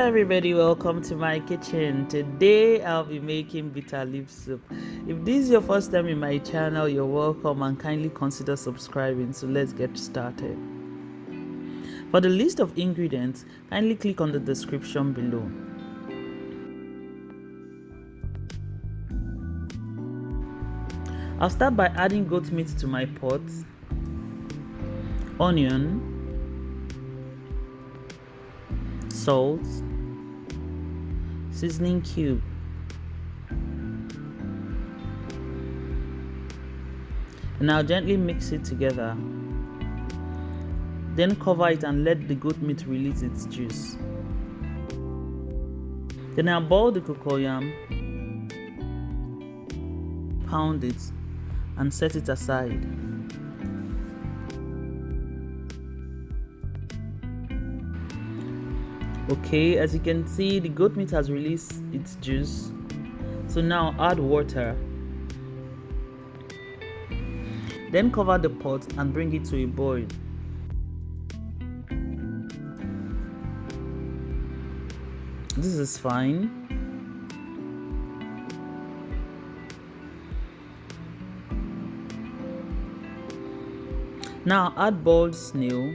everybody, welcome to my kitchen. Today I'll be making bitter leaf soup. If this is your first time in my channel, you're welcome and kindly consider subscribing. So let's get started. For the list of ingredients, kindly click on the description below. I'll start by adding goat meat to my pot, onion, salt, seasoning cube, and I'll gently mix it together. Then cover it and let the goat meat release its juice. Then I'll boil the cocoyam, pound it, and set it aside. Okay, as you can see, the goat meat has released its juice. So now add water. Then cover the pot and bring it to a boil. This is fine. Now add boiled snail,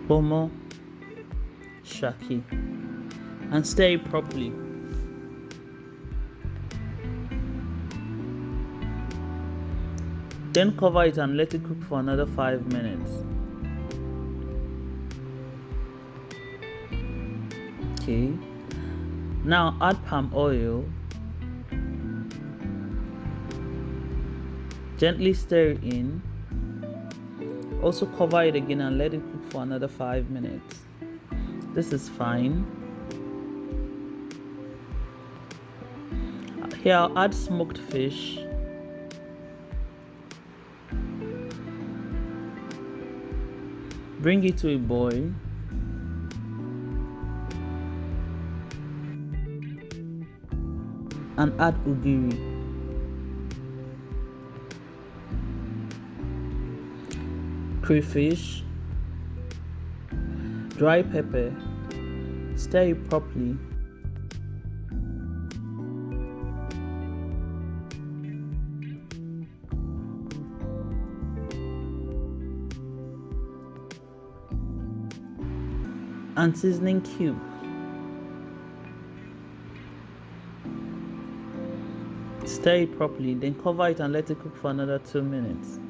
kpomo, shaki, and stir it properly. Then cover it and let it cook for another 5 minutes. Okay. Now add palm oil. Gently stir it in. Also cover it again and let it cook for another 5 minutes. This is fine. Here I'll add smoked fish. Bring it to a boil. And add ogiri. Crayfish, dry pepper, stir it properly. And seasoning cube. Stir it properly, then cover it and let it cook for another 2 minutes.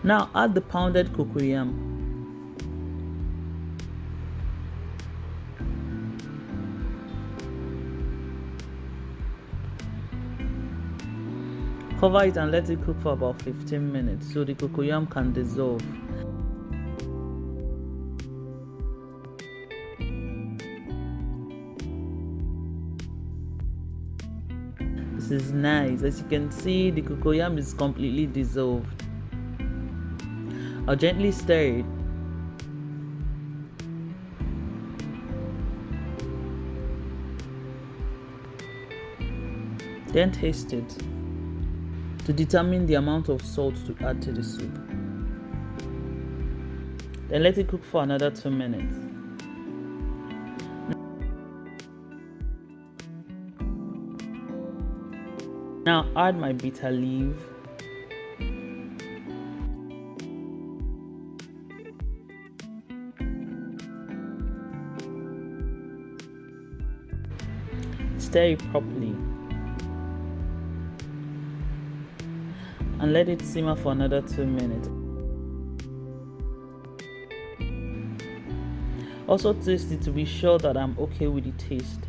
Now add the pounded cocoyam. Cover it and let it cook for about 15 minutes so the cocoyam can dissolve. This is nice. As you can see, the cocoyam is completely dissolved. I'll gently stir it. Then taste it to determine the amount of salt to add to the soup. Then let it cook for another 2 minutes. Now add my bitter leaf. Stir it properly. And let it simmer for another 2 minutes. Also taste it to be sure that I'm okay with the taste.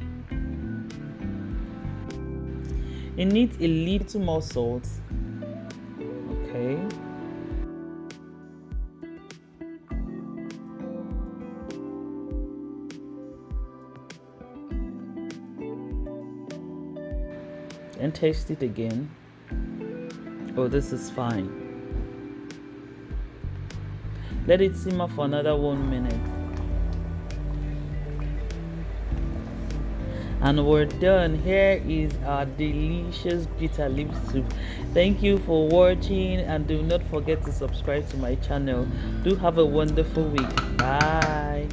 It needs a little more salt. Okay. And taste it again. Oh, this is fine. Let it simmer for another 1 minute. And we're done. Here is our delicious bitter leaf soup. Thank you for watching, and do not forget to subscribe to my channel. Do have a wonderful week. Bye.